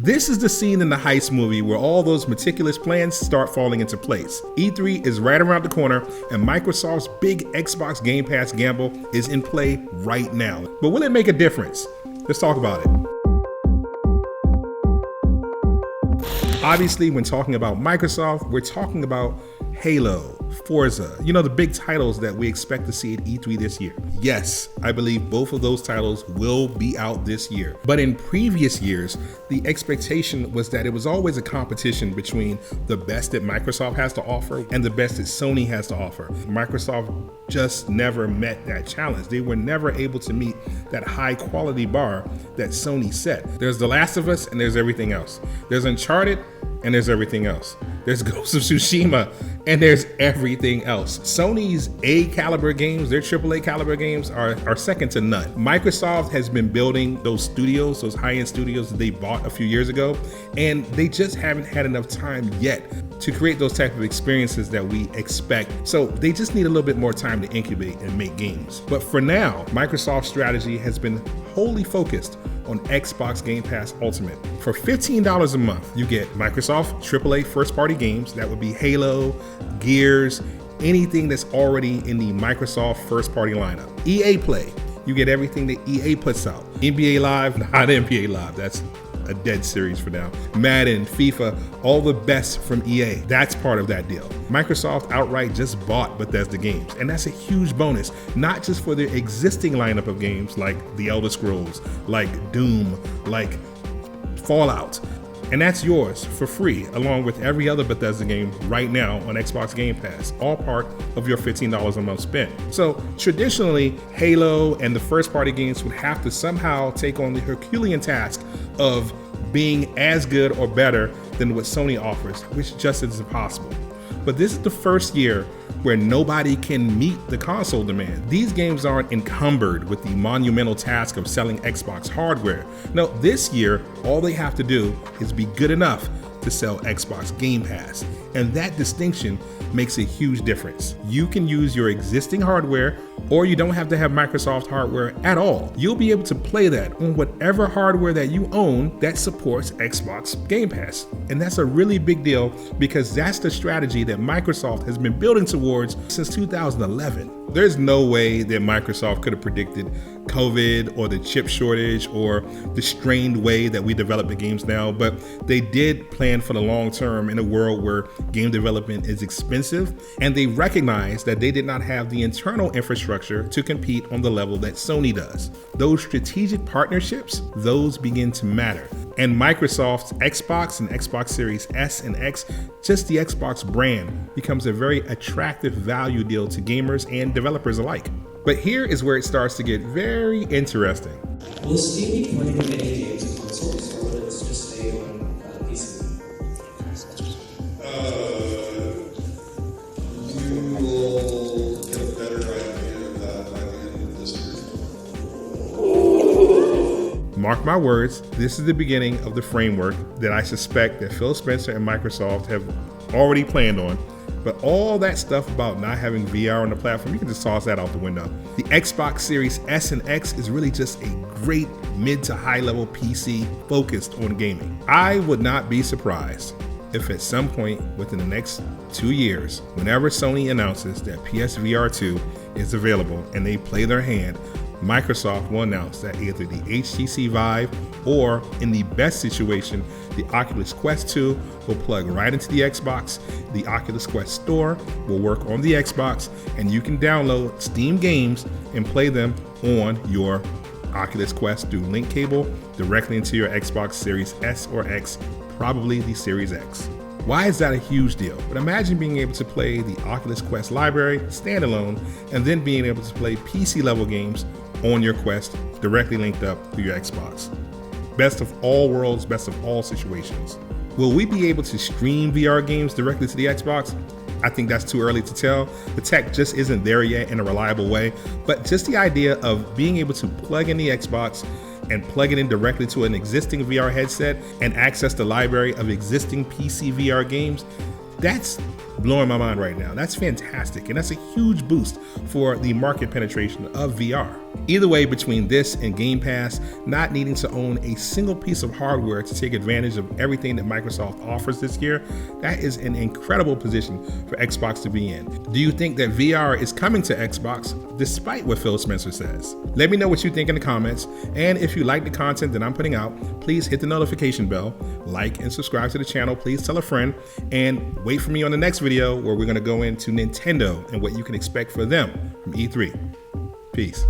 This is the scene in the heist movie where all those meticulous plans start falling into place. E3 is right around the corner, and Microsoft's big Xbox Game Pass gamble is in play right now. But will it make a difference? Let's talk about it. Obviously, when talking about Microsoft, we're talking about Halo, Forza, the big titles that we expect to see at E3 this year. Yes, I believe both of those titles will be out this year. But in previous years, the expectation was that it was always a competition between the best that Microsoft has to offer and the best that Sony has to offer. Microsoft just never met that challenge. They were never able to meet that high quality bar that Sony set. There's The Last of Us and there's everything else. There's Uncharted and there's everything else. There's Ghost of Tsushima and there's everything else. Sony's A caliber games, their AAA caliber games are second to none. Microsoft has been building those studios, those high-end studios that they bought a few years ago, and they just haven't had enough time yet to create those type of experiences that we expect. So they just need a little bit more time to incubate and make games. But for now, Microsoft's strategy has been wholly focused on Xbox Game Pass Ultimate. For $15 a month, you get Microsoft AAA first-party games. That would be Halo, Gears, anything that's already in the Microsoft first-party lineup. EA Play, you get everything that EA puts out. NBA Live, not NBA Live, that's a dead series for now. Madden, FIFA, all the best from EA. That's part of that deal. Microsoft outright just bought Bethesda games, and that's a huge bonus, not just for their existing lineup of games like The Elder Scrolls, like Doom, like Fallout. And that's yours for free, along with every other Bethesda game right now on Xbox Game Pass, all part of your $15 a month spend. So traditionally, Halo and the first-party games would have to somehow take on the Herculean task of being as good or better than what Sony offers, which just isn't possible. But this is the first year where nobody can meet the console demand. These games aren't encumbered with the monumental task of selling Xbox hardware. No, this year, all they have to do is be good enough to sell Xbox Game Pass. And that distinction makes a huge difference. You can use your existing hardware, or you don't have to have Microsoft hardware at all. You'll be able to play that on whatever hardware that you own that supports Xbox Game Pass. And that's a really big deal because that's the strategy that Microsoft has been building towards since 2011. There's no way that Microsoft could have predicted COVID or the chip shortage or the strained way that we develop the games now, but they did plan for the long term in a world where game development is expensive, and they recognized that they did not have the internal infrastructure to compete on the level that Sony does. Those strategic partnerships, those begin to matter. And Microsoft's Xbox and Xbox Series S and X, just the Xbox brand, becomes a very attractive value deal to gamers and developers alike. But here is where it starts to get very interesting. Will Steam be playing many games on consoles, or will it just stay on PC? You will get a better idea of that by the end of this year. Mark my words, this is the beginning of the framework that I suspect that Phil Spencer and Microsoft have already planned on. But all that stuff about not having VR on the platform, you can just toss that out the window. The Xbox Series S and X is really just a great mid to high level PC focused on gaming. I would not be surprised if at some point within the next 2 years, whenever Sony announces that PSVR 2 is available and they play their hand, Microsoft will announce that either the HTC Vive or, in the best situation, the Oculus Quest 2 will plug right into the Xbox, the Oculus Quest Store will work on the Xbox, and you can download Steam games and play them on your Oculus Quest through link cable directly into your Xbox Series S or X, probably the Series X. Why is that a huge deal? But imagine being able to play the Oculus Quest library standalone and then being able to play PC level games on your Quest directly linked up through your Xbox. Best of all worlds, best of all situations. Will we be able to stream VR games directly to the Xbox? I think that's too early to tell. The tech just isn't there yet in a reliable way, but just the idea of being able to plug in the Xbox and plug it in directly to an existing VR headset and access the library of existing PC VR games, that's blowing my mind right now. That's fantastic, and that's a huge boost for the market penetration of VR. Either way, between this and Game Pass, not needing to own a single piece of hardware to take advantage of everything that Microsoft offers this year, that is an incredible position for Xbox to be in. Do you think that VR is coming to Xbox despite what Phil Spencer says? Let me know what you think in the comments, and if you like the content that I'm putting out, please hit the notification bell, like and subscribe to the channel. Please tell a friend, and wait for me on the next video where we're going to go into Nintendo and what you can expect for them from E3. Peace.